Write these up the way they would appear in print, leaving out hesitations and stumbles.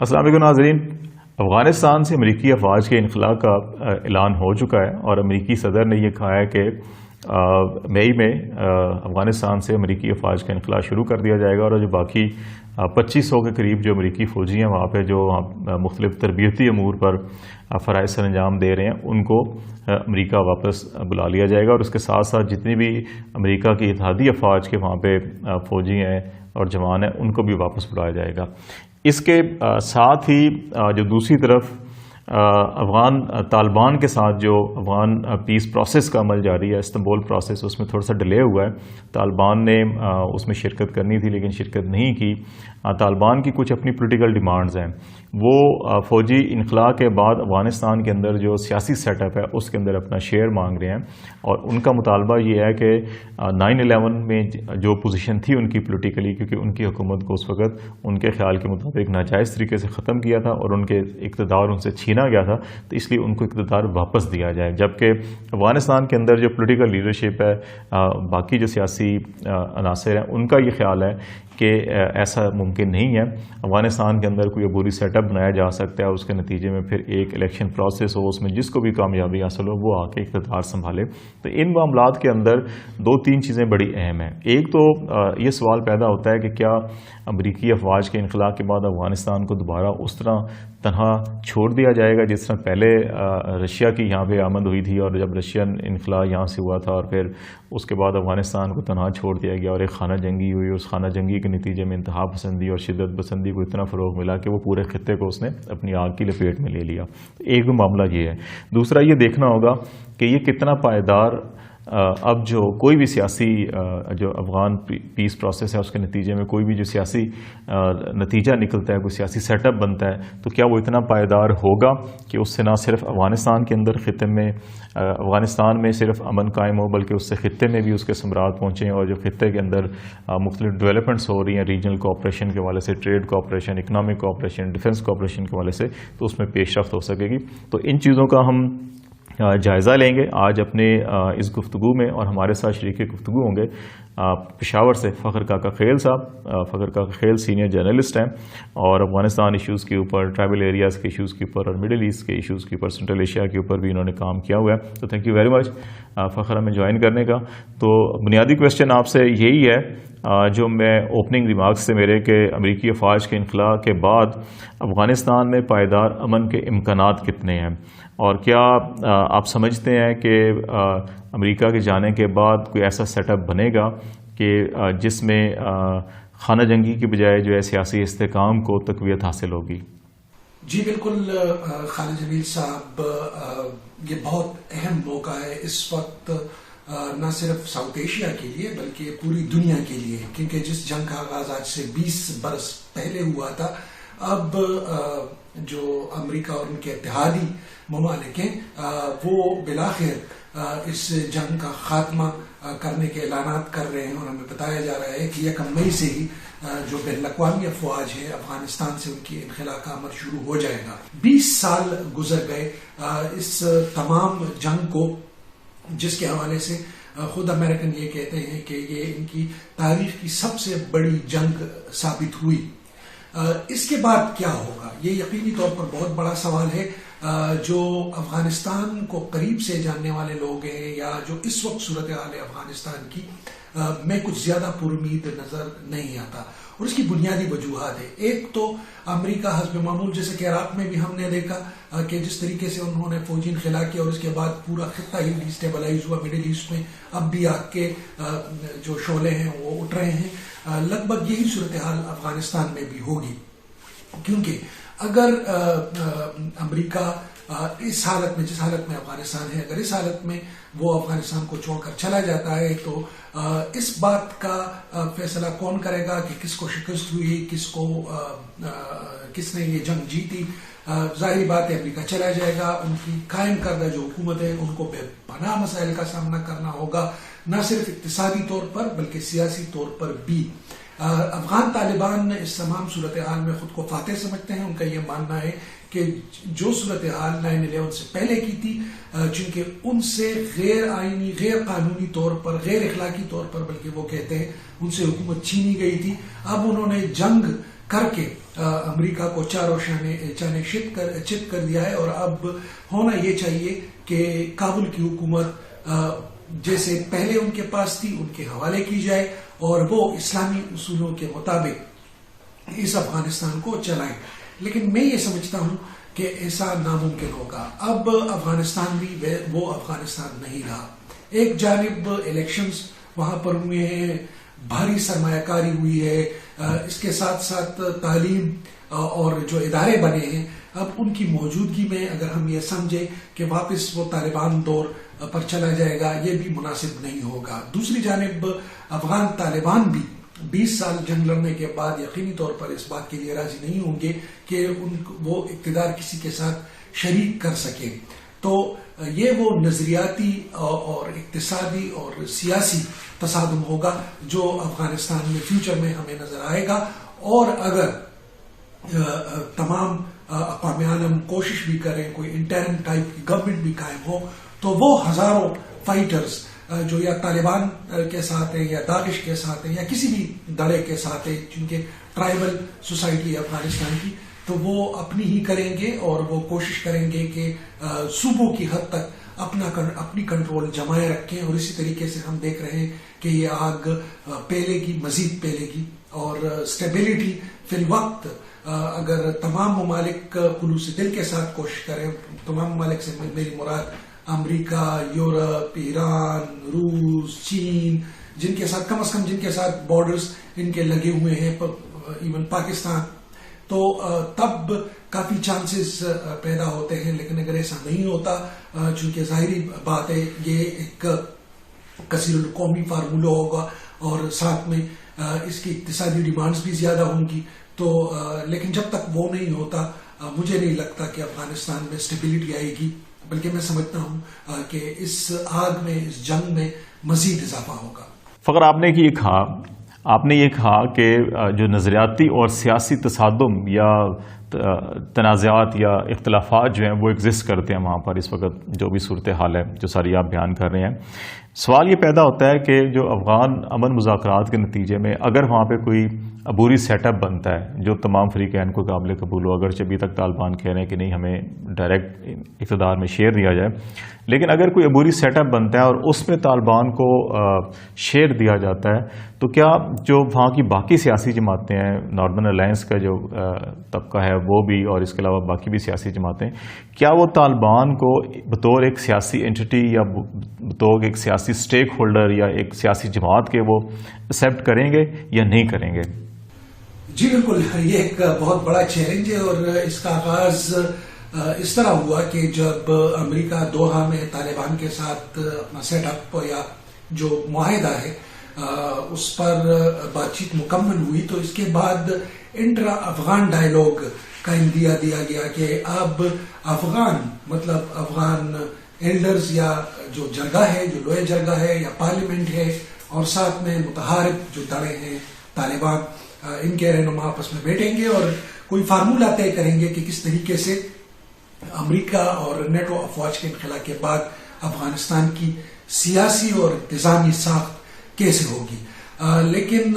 السلام علیکم ناظرین، افغانستان سے امریکی افواج کے انخلاء کا اعلان ہو چکا ہے اور امریکی صدر نے یہ کہا ہے کہ مئی میں افغانستان سے امریکی افواج کا انخلاء شروع کر دیا جائے گا، اور جو باقی 2500 کے قریب جو امریکی فوجی ہیں وہاں پہ جو مختلف تربیتی امور پر فرائض سر انجام دے رہے ہیں ان کو امریکہ واپس بلا لیا جائے گا، اور اس کے ساتھ ساتھ جتنی بھی امریکہ کی اتحادی افواج کے وہاں پہ فوجی ہیں اور جوان ہیں ان کو بھی واپس بلایا جائے گا۔ اس کے ساتھ ہی جو دوسری طرف افغان طالبان کے ساتھ جو افغان پیس پروسیس کا عمل جاری ہے، استنبول پروسیس، اس میں تھوڑا سا ڈیلے ہوا ہے۔ طالبان نے اس میں شرکت کرنی تھی لیکن شرکت نہیں کی۔ طالبان کی کچھ اپنی پولیٹیکل ڈیمانڈز ہیں، وہ فوجی انخلاء کے بعد افغانستان کے اندر جو سیاسی سیٹ اپ ہے اس کے اندر اپنا شیئر مانگ رہے ہیں، اور ان کا مطالبہ یہ ہے کہ 9/11 میں جو پوزیشن تھی ان کی پولیٹیکلی، کیونکہ ان کی حکومت کو اس وقت ان کے خیال کے مطابق ناجائز طریقے سے ختم کیا تھا اور ان کے اقتدار ان سے چھینا گیا تھا، تو اس لیے ان کو اقتدار واپس دیا جائے، جبکہ افغانستان کے اندر جو پولیٹیکل لیڈرشپ ہے، باقی جو سیاسی عناصر ہیں، ان کا یہ خیال ہے کہ ایسا ممکن نہیں ہے۔ افغانستان کے اندر کوئی عبوری سیٹ اپ بنایا جا سکتا ہے، اس کے نتیجے میں پھر ایک الیکشن پروسیس ہو، اس میں جس کو بھی کامیابی حاصل ہو وہ آ کے اقتدار سنبھالے۔ تو ان معاملات کے اندر 2-3 چیزیں بڑی اہم ہیں۔ ایک تو یہ سوال پیدا ہوتا ہے کہ کیا امریکی افواج کے انخلاء کے بعد افغانستان کو دوبارہ اس طرح تنہا چھوڑ دیا جائے گا جس طرح پہلے رشیا کی یہاں پہ آمد ہوئی تھی، اور جب رشین انخلاء یہاں سے ہوا تھا اور پھر اس کے بعد افغانستان کو تنہا چھوڑ دیا گیا اور ایک خانہ جنگی ہوئی، اس خانہ جنگی کے نتیجے میں انتہا پسندی اور شدت پسندی کو اتنا فروغ ملا کہ وہ پورے خطے کو اس نے اپنی آگ کی لپیٹ میں لے لیا۔ ایک معاملہ یہ ہے۔ دوسرا یہ دیکھنا ہوگا کہ یہ کتنا پائیدار اب جو کوئی بھی سیاسی جو افغان پیس پروسیس ہے اس کے نتیجے میں کوئی بھی جو سیاسی نتیجہ نکلتا ہے، کوئی سیاسی سیٹ اپ بنتا ہے، تو کیا وہ اتنا پائیدار ہوگا کہ اس سے نہ صرف افغانستان کے اندر خطے میں افغانستان میں صرف امن قائم ہو، بلکہ اس سے خطے میں بھی اس کے ثمرات پہنچیں، اور جو خطے کے اندر مختلف ڈیولپمنٹس ہو رہی ہیں ریجنل کوآپریشن کے حوالے سے، trade cooperation, economic cooperation, defence cooperation کے حوالے سے، تو اس میں پیش رفت ہو سکے گی۔ تو ان چیزوں کا ہم جائزہ لیں گے آج اپنے اس گفتگو میں، اور ہمارے ساتھ شریک گفتگو ہوں گے پشاور سے فخر کاکا خیل صاحب۔ فخر کاکا خیل سینئر جرنلسٹ ہیں اور افغانستان ایشوز کے اوپر، ٹرائبل ایریاز کے ایشوز کے اوپر اور مڈل ایسٹ کے ایشوز کے اوپر، سنٹرل ایشیا کے اوپر بھی انہوں نے کام کیا ہوا ہے۔ تو تھینک یو ویری مچ فخر ہمیں جوائن کرنے کا۔ تو بنیادی کویسچن آپ سے یہی ہے جو میں اوپننگ ریمارکس سے میرے کہ امریکی افواج کے انخلاء کے بعد افغانستان میں پائیدار امن کے امکانات کتنے ہیں، اور کیا آپ سمجھتے ہیں کہ امریکہ کے جانے کے بعد کوئی ایسا سیٹ اپ بنے گا کہ جس میں خانہ جنگی کی بجائے جو ہے سیاسی استحکام کو تقویت حاصل ہوگی؟ جی بالکل خالد جمیل صاحب، یہ بہت اہم موقع ہے اس وقت، نہ صرف ساؤتھ ایشیا کے لیے بلکہ پوری دنیا کے لیے، کیونکہ جس جنگ کا آغاز آج سے 20 برس پہلے ہوا تھا، اب جو امریکہ اور ان کے اتحادی ممالک ہیں وہ بالآخر اس جنگ کا خاتمہ کرنے کے اعلانات کر رہے ہیں، اور ہمیں بتایا جا رہا ہے کہ 1 مئی سے ہی جو بین الاقوامی افواج ہے افغانستان سے ان کی انخلاء کا عمل شروع ہو جائے گا۔ 20 سال گزر گئے اس تمام جنگ کو، جس کے حوالے سے خود امریکن یہ کہتے ہیں کہ یہ ان کی تاریخ کی سب سے بڑی جنگ ثابت ہوئی۔ اس کے بعد کیا ہوگا، یہ یقینی طور پر بہت بڑا سوال ہے۔ جو افغانستان کو قریب سے جاننے والے لوگ ہیں یا جو اس وقت صورتحال ہے افغانستان کی، میں کچھ زیادہ پرامید نظر نہیں آتا، اور اس کی بنیادی وجوہات ہے۔ ایک تو امریکہ حسب معمول، جیسے کہ عراق میں بھی ہم نے دیکھا کہ جس طریقے سے انہوں نے فوجی انخلاء کیا اور اس کے بعد پورا خطہ ہی ڈیسٹیبلائز ہوا، مڈل ایسٹ میں اب بھی آگ کے جو شعلے ہیں وہ اٹھ رہے ہیں۔ لگ بھگ یہی صورتحال افغانستان میں بھی ہوگی، کیونکہ اگر امریکہ اس حالت میں، جس حالت میں افغانستان ہے، اگر اس حالت میں وہ افغانستان کو چھوڑ کر چلا جاتا ہے، تو اس بات کا فیصلہ کون کرے گا کہ کس کو شکست ہوئی، کس نے یہ جنگ جیتی؟ ظاہری بات ہے امریکہ چلا جائے گا، ان کی قائم کردہ جو حکومت ہے ان کو بے پناہ مسائل کا سامنا کرنا ہوگا، نہ صرف اقتصادی طور پر بلکہ سیاسی طور پر بھی۔ افغان طالبان اس تمام صورتحال میں خود کو فاتح سمجھتے ہیں۔ ان کا یہ ماننا ہے کہ جو صورتحال 9/11 سے پہلے کی تھی، چونکہ ان سے غیر آئینی، غیر قانونی طور پر، غیر اخلاقی طور پر بلکہ وہ کہتے ہیں ان سے حکومت چھینی گئی تھی، اب انہوں نے جنگ کر کے امریکہ کو چاروں چانے چت کر دیا ہے، اور اب ہونا یہ چاہیے کہ کابل کی حکومت جیسے پہلے ان کے پاس تھی ان کے حوالے کی جائے اور وہ اسلامی اصولوں کے مطابق اس افغانستان کو چلائیں. لیکن میں یہ سمجھتا ہوں کہ ایسا ناممکن ہوگا. اب افغانستان بھی وہ افغانستان نہیں رہا. ایک جانب الیکشنز وہاں پر ہوئے ہیں، بھاری سرمایہ کاری ہوئی ہے، اس کے ساتھ ساتھ تعلیم اور جو ادارے بنے ہیں، اب ان کی موجودگی میں اگر ہم یہ سمجھیں کہ واپس وہ طالبان دور پر چلا جائے گا، یہ بھی مناسب نہیں ہوگا. دوسری جانب افغان طالبان بھی 20 سال جنگ لڑنے کے بعد یقینی طور پر اس بات کے لیے راضی نہیں ہوں گے کہ وہ اقتدار کسی کے ساتھ شریک کر سکیں. تو یہ وہ نظریاتی اور اقتصادی اور سیاسی تصادم ہوگا جو افغانستان میں فیوچر میں ہمیں نظر آئے گا. اور اگر تمام اقوام عالم کوشش بھی کریں، کوئی انٹرم ٹائپ کی گورنمنٹ بھی قائم ہو، تو وہ ہزاروں فائٹرز جو یا طالبان کے ساتھ ہیں یا داعش کے ساتھ ہیں یا کسی بھی دڑے کے ساتھ ہیں، چونکہ ٹرائبل سوسائٹی ہے افغانستان کی، تو وہ اپنی ہی کریں گے اور وہ کوشش کریں گے کہ صوبوں کی حد تک اپنی کنٹرول جمائے رکھیں. اور اسی طریقے سے ہم دیکھ رہے ہیں کہ یہ آگ پھیلے گی، مزید پھیلے گی. اور اسٹیبلٹی فی الوقت اگر تمام ممالک خلوص دل کے ساتھ کوشش کریں، تمام ممالک سے میری مراد امریکہ، یورپ، ایران، روس، چین، جن کے ساتھ کم از کم جن کے ساتھ بارڈرز ان کے لگے ہوئے ہیں، ایون پاکستان، تو تب کافی چانسز پیدا ہوتے ہیں. لیکن اگر ایسا نہیں ہوتا، چونکہ ظاہری بات ہے یہ ایک کثیر القومی فارمولہ ہوگا اور ساتھ میں اس کی اقتصادی ڈیمانڈز بھی زیادہ ہوں گی، تو لیکن جب تک وہ نہیں ہوتا مجھے نہیں لگتا کہ افغانستان میں اسٹیبلٹی آئے گی، بلکہ میں سمجھتا ہوں کہ اس آگ میں، اس جنگ میں مزید اضافہ ہوگا. فخر، آپ نے یہ کہا کہ جو نظریاتی اور سیاسی تصادم یا تنازعات یا اختلافات جو ہیں وہ ایگزسٹ کرتے ہیں وہاں پر اس وقت، جو بھی صورتحال ہے جو ساری آپ بیان کر رہے ہیں. سوال یہ پیدا ہوتا ہے کہ جو افغان امن مذاکرات کے نتیجے میں اگر وہاں پہ کوئی عبوری سیٹ اپ بنتا ہے جو تمام فریقین کو قابل قبول ہو، اگرچہ ابھی تک طالبان کہہ رہے ہیں کہ نہیں ہمیں ڈائریکٹ اقتدار میں شیئر دیا جائے، لیکن اگر کوئی عبوری سیٹ اپ بنتا ہے اور اس میں طالبان کو شیئر دیا جاتا ہے، تو کیا جو وہاں کی باقی سیاسی جماعتیں ہیں، ناردرن الائنس کا جو طبقہ ہے وہ بھی، اور اس کے علاوہ باقی بھی سیاسی جماعتیں، کیا وہ طالبان کو بطور ایک سیاسی اینٹی یا بطور ایک سیاسی اسٹیک ہولڈر یا ایک سیاسی جماعت کے وہ ایکسیپٹ کریں گے یا نہیں کریں گے؟ جی بالکل، یہ ایک بہت بڑا چیلنج ہے، اور اس کا آغاز اس طرح ہوا کہ جب امریکہ دوحہ میں طالبان کے ساتھ اپنا سیٹ اپ یا جو معاہدہ ہے اس پر بات چیت مکمل ہوئی، تو اس کے بعد انٹرا افغان ڈائیلاگ کا اندیا دیا گیا کہ اب افغان مطلب افغان ایلڈرز یا جو جرگہ ہے، جو لوئے جرگہ ہے یا پارلیمنٹ ہے، اور ساتھ میں متحارب جو دڑے ہیں طالبان، ان کے رہنما آپس میں بیٹھیں گے اور کوئی فارمولہ طے کریں گے کہ کس طریقے سے امریکہ اور نیٹو افواج کے انخلا کے بعد افغانستان کی سیاسی اور انتظامی ساخت کیسے ہوگی. لیکن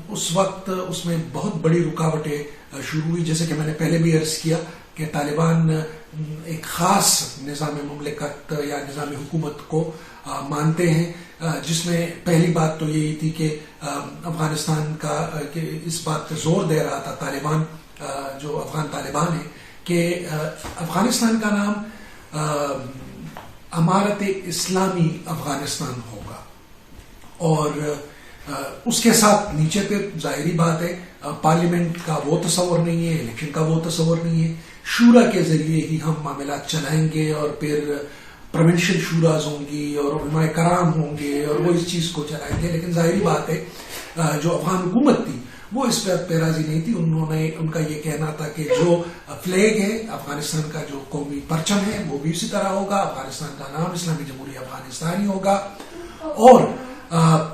اس وقت اس میں بہت بڑی رکاوٹیں شروع ہوئی، جیسے کہ میں نے پہلے بھی عرض کیا کہ طالبان ایک خاص نظام مملکت یا نظام حکومت کو مانتے ہیں، جس میں پہلی بات تو یہی تھی کہ افغانستان کا کہ اس بات پہ زور دے رہا تھا طالبان، جو افغان طالبان ہیں، کہ افغانستان کا نام امارت اسلامی افغانستان ہوگا. اور اس کے ساتھ نیچے پہ ظاہری بات ہے پارلیمنٹ کا وہ تصور نہیں ہے، الیکشن کا وہ تصور نہیں ہے، شورا کے ذریعے ہی ہم معاملات چلائیں گے اور پھر پروونشل شوراز ہوں گی اور علماء کرام ہوں گے اور وہ اس چیز کو چلائیں گے. لیکن ظاہری بات ہے جو افغان حکومت تھی وہ اس پہ راضی نہیں تھی. ان کا یہ کہنا تھا کہ جو فلیگ ہے افغانستان کا، جو قومی پرچم ہے، وہ بھی اسی طرح ہوگا، افغانستان کا نام اسلامی جمہوریہ افغانستان ہی ہوگا، اور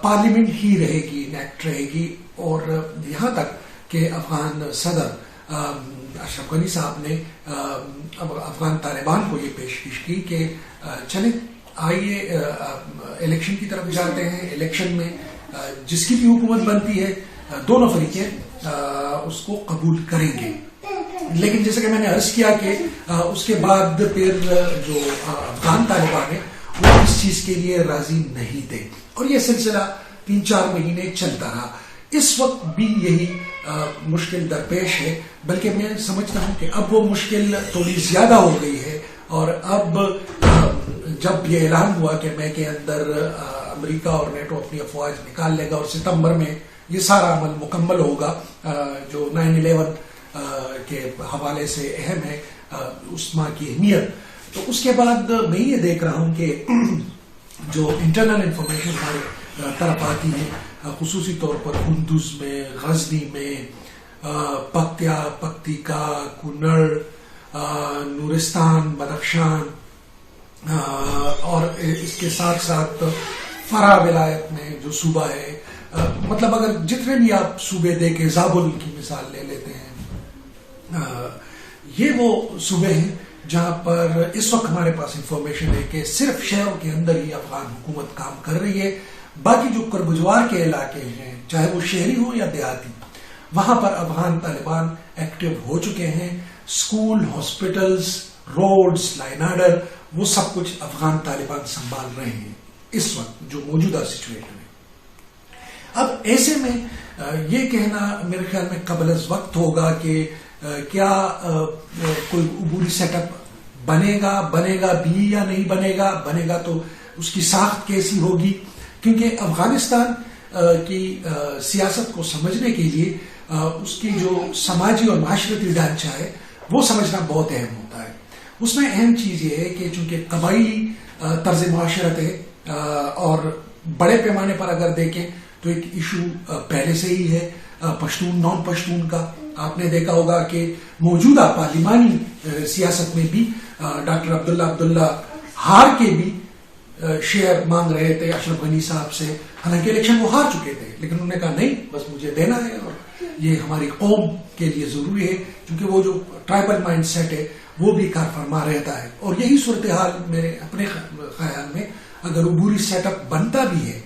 پارلیمنٹ ہی رہے گی، نیکٹ رہے گی. اور یہاں تک کہ افغان صدر اشرف غنی صاحب نے افغان طالبان کو یہ پیشکش کی کہ چلیں آئیے الیکشن کی طرف جاتے ہیں. الیکشن میں جس کی بھی حکومت بنتی ہے، دونوں فریقیں اس کو قبول کریں گے. لیکن جیسے کہ میں نے عرض کیا کہ اس کے بعد پھر جو افغان طالبان ہیں وہ اس چیز کے لیے راضی نہیں تھے اور یہ سلسلہ 3-4 مہینے چلتا رہا. اس وقت بھی یہی مشکل درپیش ہے، بلکہ میں سمجھتا ہوں کہ اب وہ مشکل تھوڑی زیادہ ہو گئی ہے. اور اب جب یہ اعلان ہوا کہ مئی کے اندر امریکہ اور نیٹو اپنی افواج نکال لے گا اور ستمبر میں یہ سارا عمل مکمل ہوگا جو 9/11 کے حوالے سے اہم ہے، اس ماہ کی اہمیت، تو اس کے بعد میں یہ دیکھ رہا ہوں کہ جو انٹرنل انفارمیشن ہماری طرف آتی ہے، خصوصی طور پر کندوز میں، غزنی میں، پکتیکا، کنڑ، نورستان، بدخشان اور اس کے ساتھ ساتھ فرا ولایت میں جو صوبہ ہے، مطلب اگر جتنے بھی آپ صوبے دیکھیں، زابل کی مثال لے لیتے ہیں، یہ وہ صوبے ہیں جہاں پر اس وقت ہمارے پاس انفارمیشن ہے کہ صرف شہروں کے اندر ہی افغان حکومت کام کر رہی ہے. باقی جو کربجوار کے علاقے ہیں، چاہے وہ شہری ہوں یا دیہاتی، وہاں پر افغان طالبان ایکٹیو ہو چکے ہیں. School, hospitals, roads, line order, وہ سب کچھ افغان طالبان سنبھال رہے ہیں اس وقت جو موجودہ سچویشن ہے. اب ایسے میں یہ کہنا میرے خیال میں قبل از وقت ہوگا کہ کیا کوئی عبوری سیٹ اپ بنے گا بھی یا نہیں بنے گا تو اس کی ساخت کیسی ہوگی، کیونکہ افغانستان کی سیاست کو سمجھنے کے لیے اس کی جو سماجی اور معاشرتی ڈھانچہ ہے وہ سمجھنا بہت اہم ہوتا ہے. اس میں اہم چیز یہ ہے کہ چونکہ قبائلی طرز معاشرت ہے اور بڑے پیمانے پر اگر دیکھیں تو ایک ایشو پہلے سے ہی ہے پشتون نان پشتون کا. آپ نے دیکھا ہوگا کہ موجودہ پارلیمانی سیاست میں بھی ڈاکٹر عبداللہ ہار کے بھی شیئر مانگ رہے تھے اشرف غنی صاحب سے، حالانکہ الیکشن وہ ہار چکے تھے، لیکن انہوں نے کہا نہیں، بس مجھے دینا ہے اور یہ ہماری قوم کے لیے ضروری ہے، کیونکہ وہ جو ٹرائبل مائنڈ سیٹ ہے وہ بھی کار فرما رہتا ہے. اور یہی صورتحال میرے اپنے خیال میں اگر عبوری سیٹ اپ بنتا بھی ہے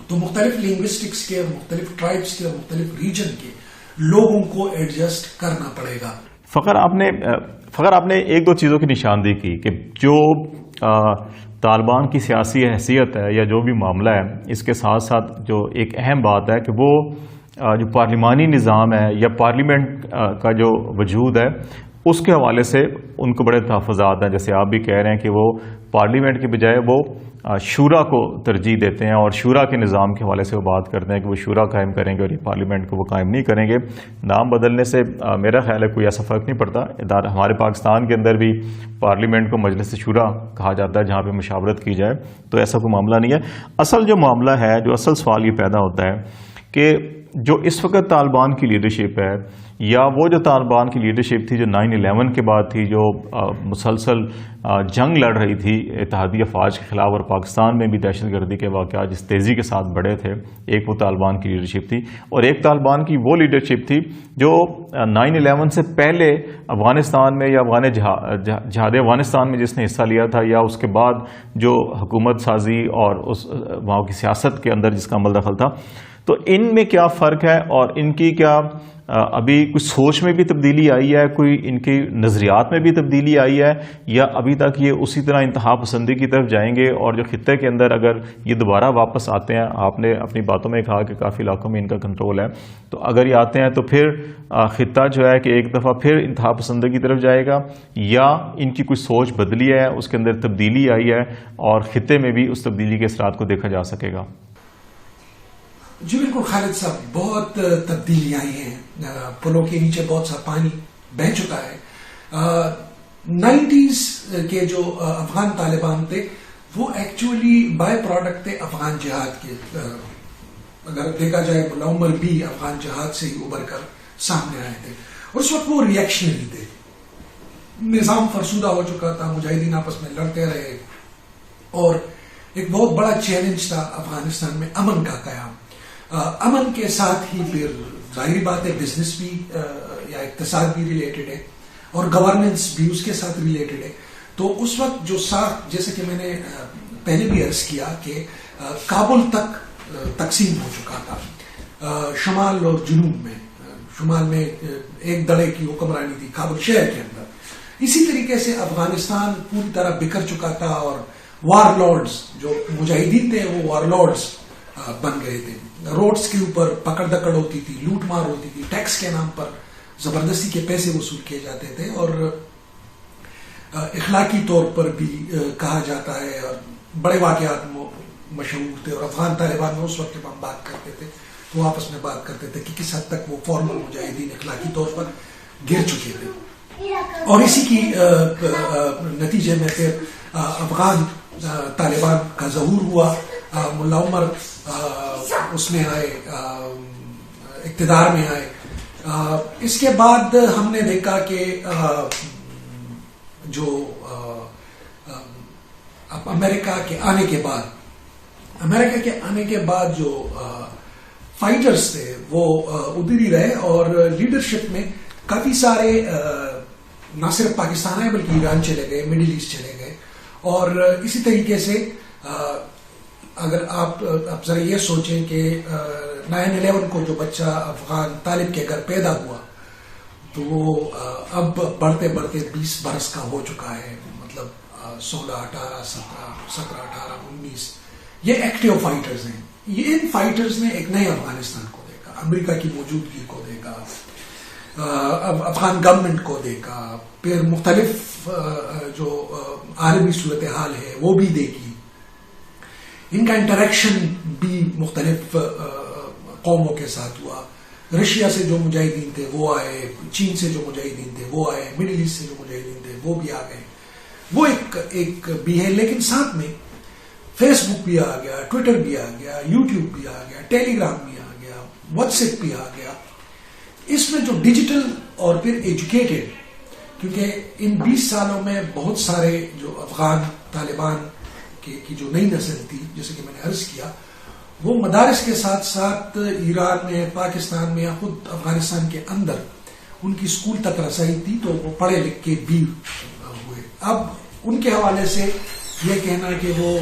تو مختلف لنگوسٹکس کے، مختلف ٹرائبس کے اور مختلف ریجن کے لوگوں کو ایڈجسٹ کرنا پڑے گا. فخر آپ نے ایک دو چیزوں کی نشاندہی کی کہ جو طالبان کی سیاسی حیثیت ہے یا جو بھی معاملہ ہے، اس کے ساتھ ساتھ جو ایک اہم بات ہے کہ وہ جو پارلیمانی نظام ہے یا پارلیمنٹ کا جو وجود ہے اس کے حوالے سے ان کو بڑے تحفظات ہیں. جیسے آپ بھی کہہ رہے ہیں کہ وہ پارلیمنٹ کے بجائے وہ شورا کو ترجیح دیتے ہیں اور شورا کے نظام کے حوالے سے وہ بات کرتے ہیں کہ وہ شورا قائم کریں گے اور یہ پارلیمنٹ کو وہ قائم نہیں کریں گے. نام بدلنے سے میرا خیال ہے کوئی ایسا فرق نہیں پڑتا. ہمارے پاکستان کے اندر بھی پارلیمنٹ کو مجلس شورا کہا جاتا ہے جہاں پہ مشاورت کی جائے، تو ایسا کوئی معاملہ نہیں ہے. اصل جو معاملہ ہے، جو اصل سوال یہ پیدا ہوتا ہے کہ جو اس وقت طالبان کی لیڈرشپ ہے یا وہ جو طالبان کی لیڈرشپ تھی جو 9/11 کے بعد تھی، جو مسلسل جنگ لڑ رہی تھی اتحادی افواج کے خلاف اور پاکستان میں بھی دہشت گردی کے واقعات جس تیزی کے ساتھ بڑھے تھے، ایک وہ طالبان کی لیڈرشپ تھی اور ایک طالبان کی وہ لیڈرشپ تھی جو 9/11 سے پہلے افغانستان میں یا جہاد افغانستان میں جس نے حصہ لیا تھا یا اس کے بعد جو حکومت سازی اور اس وہاں کی سیاست کے اندر جس کا عمل دخل تھا. تو ان میں کیا فرق ہے اور ان کی کیا ابھی کچھ سوچ میں بھی تبدیلی آئی ہے، کوئی ان کے نظریات میں بھی تبدیلی آئی ہے، یا ابھی تک یہ اسی طرح انتہا پسندی کی طرف جائیں گے اور جو خطے کے اندر اگر یہ دوبارہ واپس آتے ہیں، آپ نے اپنی باتوں میں کہا کہ کافی علاقوں میں ان کا کنٹرول ہے، تو اگر یہ آتے ہیں تو پھر خطہ جو ہے کہ ایک دفعہ پھر انتہا پسندی کی طرف جائے گا، یا ان کی کوئی سوچ بدلی ہے، اس کے اندر تبدیلی آئی ہے اور خطے میں بھی اس تبدیلی کے اثرات کو دیکھا جا سکے گا؟ جی بالکل خالد صاحب، بہت تبدیلی آئی ہیں، پلوں کے نیچے بہت سا پانی بہہ چکا ہے. 90s کے جو افغان طالبان تھے وہ ایکچولی بائی پروڈکٹ تھے افغان جہاد کے. اگر دیکھا جائے ملا عمر بھی افغان جہاد سے ہی ابھر کر سامنے آئے تھے اور اس وقت وہ ریئیکشنری تھے. نظام فرسودہ ہو چکا تھا، مجاہدین آپس میں لڑتے رہے اور ایک بہت بڑا چیلنج تھا افغانستان میں امن کا قیام. امن کے ساتھ ہی پھر ظاہری بات ہے بزنس بھی یا اقتصاد بھی ریلیٹڈ ہے اور گورننس بھی اس کے ساتھ ریلیٹڈ ہے. تو اس وقت جو ساتھ، جیسے کہ میں نے پہلے بھی عرض کیا کہ کابل تک تقسیم ہو چکا تھا، شمال اور جنوب میں شمال میں ایک دڑے کی حکمرانی تھی کابل شہر کے اندر. اسی طریقے سے افغانستان پوری طرح بکھر چکا تھا اور وار لارڈز جو مجاہدین تھے وہ وار لارڈز بن گئے تھے. روڈز کے اوپر پکڑ دکڑ ہوتی تھی, لوٹ مار ہوتی تھی, ٹیکس کے نام پر زبردستی کے پیسے وصول کیے جاتے تھے, اور اخلاقی طور پر بھی کہا جاتا ہے اور بڑے واقعات مشہور تھے. اور افغان طالبان میں اس وقت جب ہم بات کرتے تھے تو آپس میں بات کرتے تھے کہ کس حد تک وہ فارمل مجاہدین اخلاقی طور پر گر چکے تھے. اور اسی کی نتیجے میں پھر افغان طالبان کا ظہور ہوا. ملا عمر اس میں آئے, اقتدار میں آئے. اس کے بعد ہم نے دیکھا کہ جو امریکہ کے آنے کے بعد جو فائٹرز تھے وہ ادھر ہی رہے, اور لیڈرشپ میں کافی سارے نہ صرف پاکستان آئے بلکہ ایران چلے گئے, مڈل ایسٹ چلے گئے. اور اسی طریقے سے اگر آپ ذرا یہ سوچیں کہ 9/11 کو جو بچہ افغان طالب کے گھر پیدا ہوا تو وہ اب بڑھتے بڑھتے 20 برس کا ہو چکا ہے, مطلب 16, 18, 17, 18, 19 یہ ایکٹیو فائٹرز ہیں. یہ ان فائٹرز نے ایک نئے افغانستان کو دیکھا, امریکہ کی موجودگی کو دیکھا, افغان گورنمنٹ کو دیکھا, پھر مختلف جو عالمی صورتحال ہے وہ بھی دیکھی. ان کا انٹریکشن بھی مختلف قوموں کے ساتھ ہوا. رشیا سے جو مجاہدین تھے وہ آئے, چین سے جو مجاہدین تھے وہ آئے, مڈل ایسٹ سے جو مجاہدین تھے وہ بھی آ گئے. وہ ایک بھی ہے, لیکن ساتھ میں فیس بک بھی آ گیا, ٹویٹر بھی آ گیا, یوٹیوب بھی آ گیا, ٹیلی گرام بھی آ گیا, واٹس ایپ بھی آ گیا. اس میں جو ڈیجیٹل اور پھر ایجوکیٹڈ, کیونکہ ان 20 سالوں میں بہت سارے جو افغان طالبان کی جو نئی نسل تھی, جیسے کہ میں نے عرض کیا, وہ مدارس کے ساتھ ساتھ ایران میں, پاکستان میں یا خود افغانستان کے اندر ان کی اسکول تک رسائی تھی, تو وہ پڑھے لکھ کے بھی ہوئے. اب ان کے حوالے سے یہ کہنا کہ وہ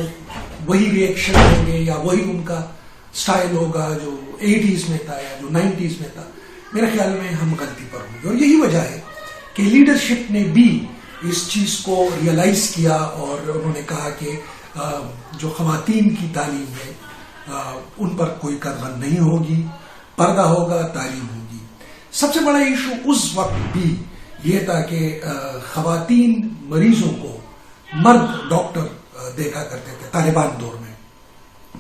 وہی ری ایکشن دیں گے یا وہی ان کا سٹائل ہوگا جو 80s میں تھا یا جو 90s میں تھا, میرے خیال میں ہم غلطی پر ہوں گے. اور یہی وجہ ہے کہ لیڈرشپ نے بھی اس چیز کو ریئلائز کیا اور انہوں نے کہا کہ جو خواتین کی تعلیم ہے ان پر کوئی قدغن نہیں ہوگی, پردہ ہوگا, تعلیم ہوگی. سب سے بڑا ایشو اس وقت بھی یہ تھا کہ خواتین مریضوں کو مرد ڈاکٹر دیکھا کرتے تھے طالبان دور میں,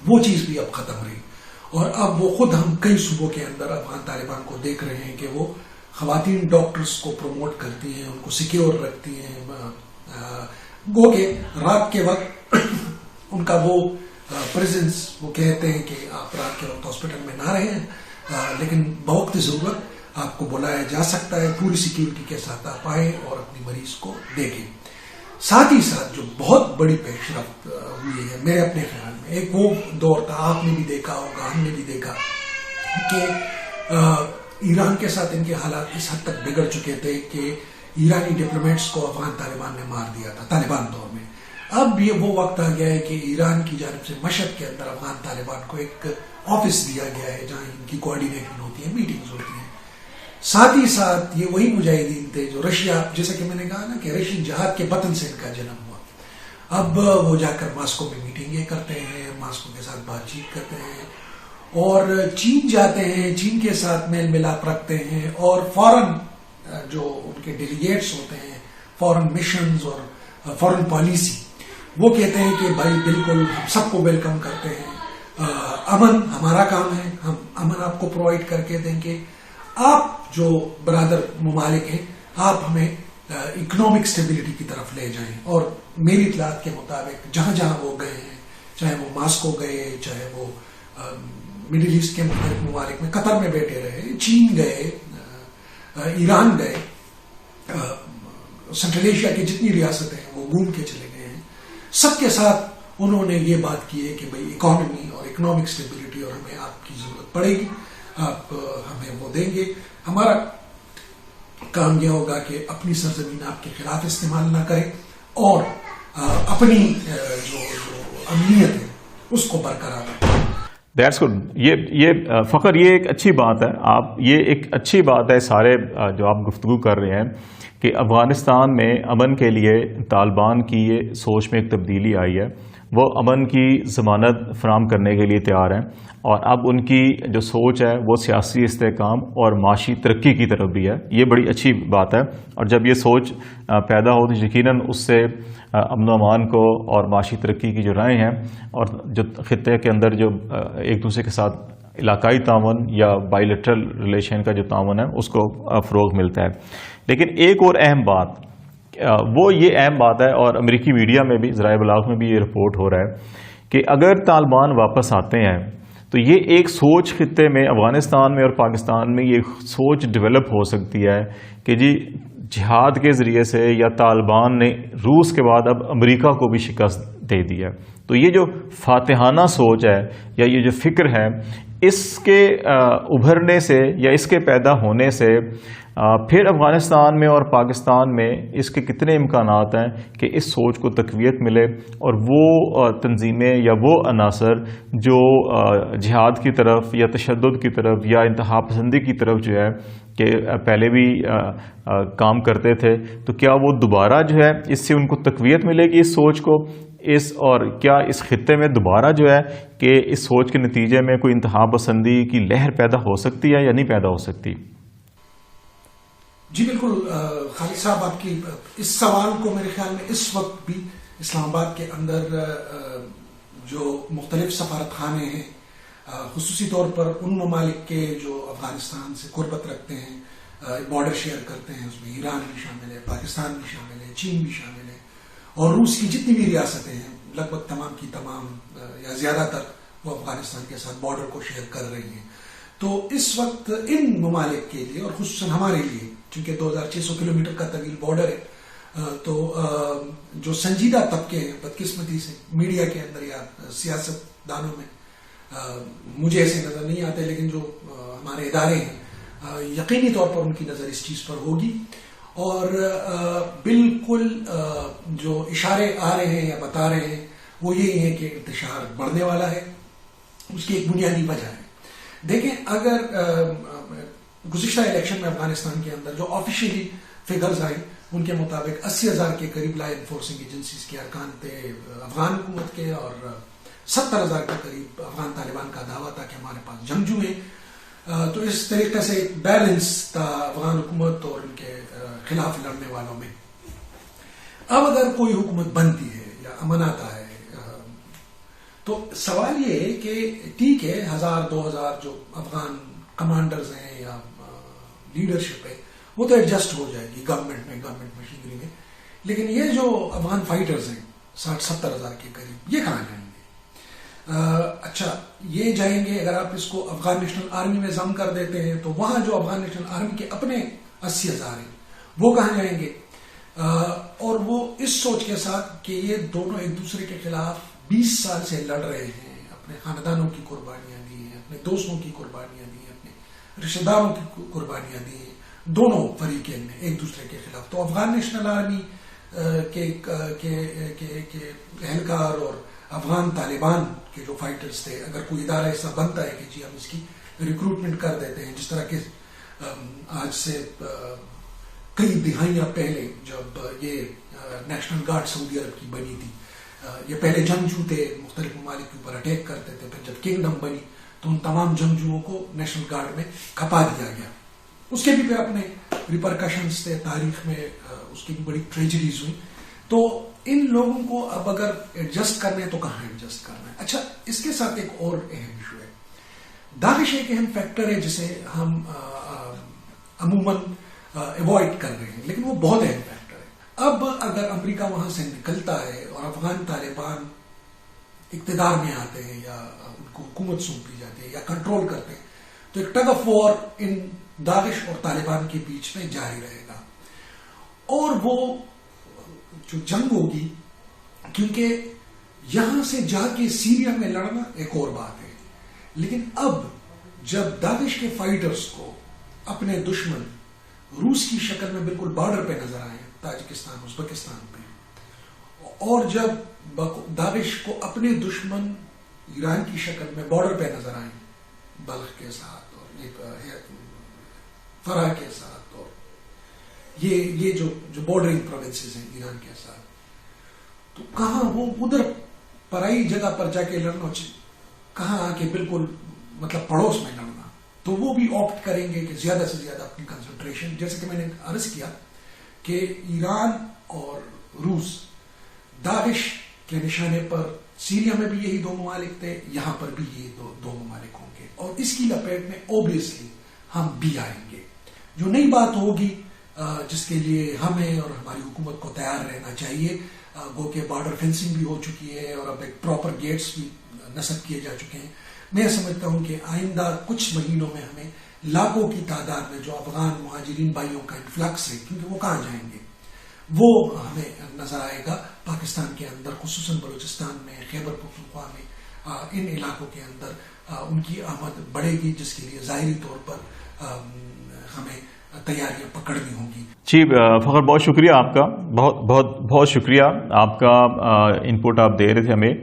وہ چیز بھی اب ختم رہی. اور اب وہ خود ہم کئی صوبوں کے اندر افغان طالبان کو دیکھ رہے ہیں کہ وہ خواتین ڈاکٹرز کو پروموٹ کرتی ہیں, ان کو سیکیور رکھتی ہیں. گو کہ رات کے وقت ان کا وہ پریزنس, وہ کہتے ہیں کہ آپ رات کے وقت ہاسپٹل میں نہ رہیں, لیکن بوقت ضرورت آپ کو بلایا جا سکتا ہے, پوری سیکیورٹی کے ساتھ آپ آئیں اور اپنی مریض کو دیکھیں. ساتھ ہی ساتھ جو بہت بڑی پیش رفت ہوئی ہے میرے اپنے خیال میں, ایک وہ دور تھا, آپ نے بھی دیکھا ہوگا, ہم نے بھی دیکھا کہ ایران کے ساتھ ان کے حالات اس حد تک بگڑ چکے تھے کہ ایرانی ڈپلومیٹس کو افغان طالبان نے مار دیا تھا طالبان دور میں. اب یہ وہ وقت آ گیا ہے کہ ایران کی جانب سے مشہد کے اندر افغان طالبان کو ایک آفس دیا گیا ہے جہاں ان کی کوآرڈینیشن ہوتی ہے, میٹنگز ہوتی ہیں. ساتھ ہی ساتھ یہ وہی مجاہدین تھے جو رشیا, جیسا کہ میں نے کہا نا کہ رشین جہاد کے بطن سے ان کا جنم ہوا. اب وہ جا کر ماسکو میں میٹنگیں کرتے ہیں, ماسکو کے ساتھ بات چیت کرتے ہیں, اور چین جاتے ہیں, چین کے ساتھ میل ملاپ رکھتے ہیں, اور فورن جو ان کے ڈیلیگیٹس ہوتے ہیں, فورن مشنز اور فورن پالیسی, وہ کہتے ہیں کہ بھائی بالکل ہم سب کو ویلکم کرتے ہیں, امن ہمارا کام ہے, ہم امن آپ کو پرووائڈ کر کے دیں گے. آپ جو برادر ممالک ہیں آپ ہمیں اکنامک سٹیبلٹی کی طرف لے جائیں. اور میری اطلاعات کے مطابق جہاں جہاں وہ گئے ہیں, چاہے وہ ماسکو گئے, چاہے وہ مڈل ایسٹ کے مختلف ممالک میں, قطر میں بیٹھے رہے, چین گئے, ایران گئے, سنٹرل ایشیا کی جتنی ریاستیں ہیں وہ گھوم کے چلے گئے ہیں, سب کے ساتھ انہوں نے یہ بات کی ہے کہ بھئی اکانومی اور اکنامک سٹیبلٹی اور ہمیں آپ کی ضرورت پڑے گی, آپ ہمیں وہ دیں گے. ہمارا کام یہ ہوگا کہ اپنی سرزمین آپ کے خلاف استعمال نہ کریں اور اپنی جو امنیت ہے اس کو برقرار رکھیں. That's good. یہ فخر یہ ایک اچھی بات ہے. یہ ایک اچھی بات ہے سارے جو آپ گفتگو کر رہے ہیں کہ افغانستان میں امن کے لیے طالبان کی یہ سوچ میں ایک تبدیلی آئی ہے. وہ امن کی ضمانت فراہم کرنے کے لیے تیار ہیں اور اب ان کی جو سوچ ہے وہ سیاسی استحکام اور معاشی ترقی کی طرف بھی ہے. یہ بڑی اچھی بات ہے اور جب یہ سوچ پیدا ہو تو یقیناً اس سے امن و امان کو اور معاشی ترقی کی جو راہیں ہیں اور جو خطے کے اندر جو ایک دوسرے کے ساتھ علاقائی تعاون یا بائی لیٹرل ریلیشن کا جو تعاون ہے اس کو فروغ ملتا ہے. لیکن ایک اور اہم بات وہ یہ اہم بات ہے اور امریکی میڈیا میں بھی ذرائع ابلاغ میں بھی یہ رپورٹ ہو رہا ہے کہ اگر طالبان واپس آتے ہیں تو یہ ایک سوچ خطے میں افغانستان میں اور پاکستان میں یہ سوچ ڈیولپ ہو سکتی ہے کہ جی جہاد کے ذریعے سے یا طالبان نے روس کے بعد اب امریکہ کو بھی شکست دے دی ہے. تو یہ جو فاتحانہ سوچ ہے یا یہ جو فکر ہے اس کے ابھرنے سے یا اس کے پیدا ہونے سے پھر افغانستان میں اور پاکستان میں اس کے کتنے امکانات ہیں کہ اس سوچ کو تقویت ملے اور وہ تنظیمیں یا وہ عناصر جو جہاد کی طرف یا تشدد کی طرف یا انتہا پسندی کی طرف جو ہے کہ پہلے بھی کام کرتے تھے تو کیا وہ دوبارہ جو ہے اس سے ان کو تقویت ملے گی اس سوچ کو اور کیا اس خطے میں دوبارہ جو ہے کہ اس سوچ کے نتیجے میں کوئی انتہا پسندی کی لہر پیدا ہو سکتی ہے یا نہیں پیدا ہو سکتی؟ جی بالکل خالد صاحب، آپ کی اس سوال کو میرے خیال میں اس وقت بھی اسلام آباد کے اندر جو مختلف سفارت خانے ہیں خصوصی طور پر ان ممالک کے جو افغانستان سے قربت رکھتے ہیں، بارڈر شیئر کرتے ہیں، اس میں ایران بھی شامل ہے، پاکستان بھی شامل ہے، چین بھی شامل ہے اور روس کی جتنی بھی ریاستیں ہیں لگ بھگ تمام کی تمام یا زیادہ تر وہ افغانستان کے ساتھ بارڈر کو شیئر کر رہی ہیں. تو اس وقت ان ممالک کے لیے اور خصوصاً ہمارے لیے چونکہ 2600 کلومیٹر کا طویل بارڈر ہے تو جو سنجیدہ طبقے ہیں بدقسمتی سے میڈیا کے اندر یا سیاست دانوں میں مجھے ایسے نظر نہیں آتے، لیکن جو ہمارے ادارے ہیں یقینی طور پر ان کی نظر اس چیز پر ہوگی اور بالکل جو اشارے آ رہے ہیں یا بتا رہے ہیں وہ یہی ہے کہ انتشار بڑھنے والا ہے. اس کی ایک بنیادی وجہ ہے. دیکھیں، اگر گزشتہ الیکشن میں افغانستان کے اندر جو آفیشیلی فگرز آئیں ان کے مطابق 80,000 کے قریب لا انفورسنگ ایجنسیز کے ارکان تھے افغان حکومت کے اور 70,000 کے قریب افغان طالبان کا دعویٰ تھا کہ ہمارے پاس جنگجو ہیں. تو اس طریقے سے ایک بیلنس تھا افغان حکومت اور ان کے خلاف لڑنے والوں میں. اب اگر کوئی حکومت بنتی ہے یا امن آتا ہے تو سوال یہ ہے کہ ٹھیک ہے 1,000-2,000 جو افغان کمانڈرز ہیں یا لیڈرشپ ہے وہ تو ایڈجسٹ ہو جائے گی گورنمنٹ مشینری میں، لیکن یہ جو افغان فائٹرز ہیں 60-70 ہزار کے قریب یہ کہاں جائیں گے؟ اچھا یہ جائیں گے اگر آپ اس کو افغان نیشنل آرمی میں ضم کر دیتے ہیں تو وہاں جو افغان نیشنل آرمی کے اپنے 80,000 ہیں وہ کہاں جائیں گے؟ اور وہ اس سوچ کے ساتھ کہ یہ دونوں ایک دوسرے کے خلاف 20 سال سے لڑ رہے ہیں، اپنے خاندانوں کی قربانیاں دی ہیں، اپنے دوستوں کی قربانیاں دی ہیں، اپنے رشتہ داروں کی قربانیاں دی ہیں دونوں فریقین نے ایک دوسرے کے خلاف. تو افغان نیشنل آرمی کے اہلکار اور افغان طالبان کے جو فائٹرز تھے اگر کوئی ادارہ ایسا بنتا ہے کہ جی ہم اس کی ریکروٹمنٹ کر دیتے ہیں، جس طرح کہ آج سے کئی دہائیاں پہلے جب یہ نیشنل گارڈ سعودی عرب کی بنی تھی، یہ پہلے جنگجو تھے مختلف ممالک کے اوپر اٹیک کرتے تھے، پھر جب کنگڈم بنی تو ان تمام جنگجوؤں کو نیشنل گارڈ میں کھپا دیا گیا. اس کے بھی پھر اپنے ریپرکشنز تھے تاریخ میں، اس کی بھی بڑی ٹریجڈیز ہوئی. تو ان لوگوں کو اب اگر ایڈجسٹ کرنا ہے تو کہاں ایڈجسٹ کرنا ہے؟ اچھا اس کے ساتھ ایک اور اہم ایشو ہے، داعش ایک اہم فیکٹر ہے جسے ہم عموماً ایوائڈ کر رہے ہیں لیکن وہ بہت اہم فیکٹر ہے. اب اگر امریکہ وہاں سے نکلتا ہے اور افغان طالبان اقتدار میں آتے ہیں یا ان کو حکومت سونپی جاتی ہے یا کنٹرول کرتے ہیں تو ایک ٹگ آف وار ان داعش اور طالبان کے بیچ میں جاری رہے گا اور وہ جو جنگ ہوگی، کیونکہ یہاں سے جا کے سیریا میں لڑنا ایک اور بات ہے، لیکن اب جب داعش کے فائٹرز کو اپنے دشمن روس کی شکل میں بالکل بارڈر پہ نظر آئے تاجکستان ازبکستان پہ، اور جب داعش کو اپنے دشمن ایران کی شکل میں بارڈر پہ نظر آئیں، بلخ کے ساتھ اور فرا کے ساتھ، اور یہ جو بارڈرنگ پروونسز ہیں ایران کے ساتھ، تو کہاں وہ ادھر پرائی جگہ پر جا کے لڑنا، کہاں آ کے بالکل مطلب پڑوس میں لڑنا، تو وہ بھی آپٹ کریں گے کہ زیادہ سے زیادہ اپنی کنسنٹریشن، جیسے کہ میں نے عرض کیا کہ ایران اور روس داعش کے نشانے پر سیریا میں بھی یہی دو ممالک تھے، یہاں پر بھی یہ دو ممالک ہوں گے، اور اس کی لپیٹ میں اوبیسلی ہم بھی آئیں گے۔ جو نئی بات ہوگی جس کے لیے ہمیں اور ہماری حکومت کو تیار رہنا چاہیے، گو کہ بارڈر فینسنگ بھی ہو چکی ہے اور اب ایک پراپر گیٹس بھی نصب کیے جا چکے ہیں۔ میں سمجھتا ہوں کہ آئندہ کچھ مہینوں میں ہمیں لاکھوں کی تعداد میں جو افغان مہاجرین بھائیوں کا انفلکس ہے، کیونکہ وہ کہاں جائیں گے، وہ ہمیں نظر آئے گا پاکستان کے اندر، خصوصاً بلوچستان میں، خیبر پختونخوا میں، ان علاقوں کے اندر ان کی آمد بڑھے گی، جس کے لیے ظاہری طور پر ہمیں تیاریاں پکڑنی ہوں گی۔ جی فخر، بہت شکریہ آپ کا، بہت بہت بہت شکریہ آپ کا ان پٹ آپ دے رہے تھے ہمیں،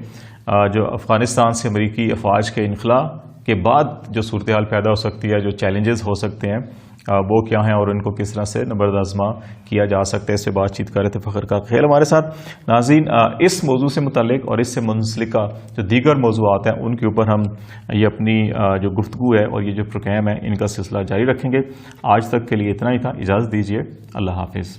جو افغانستان سے امریکی افواج کے انخلاء کے بعد جو صورتحال پیدا ہو سکتی ہے، جو چیلنجز ہو سکتے ہیں وہ کیا ہیں اور ان کو کس طرح سے نبرد آزما کیا جا سکتا ہے، اس سے بات چیت کر رہے تھے فخر کا خیل ہمارے ساتھ۔ ناظرین، اس موضوع سے متعلق اور اس سے منسلکہ جو دیگر موضوعات ہیں ان کے اوپر ہم یہ اپنی جو گفتگو ہے اور یہ جو پروگرام ہے ان کا سلسلہ جاری رکھیں گے۔ آج تک کے لیے اتنا ہی تھا، اجازت دیجیے، اللہ حافظ۔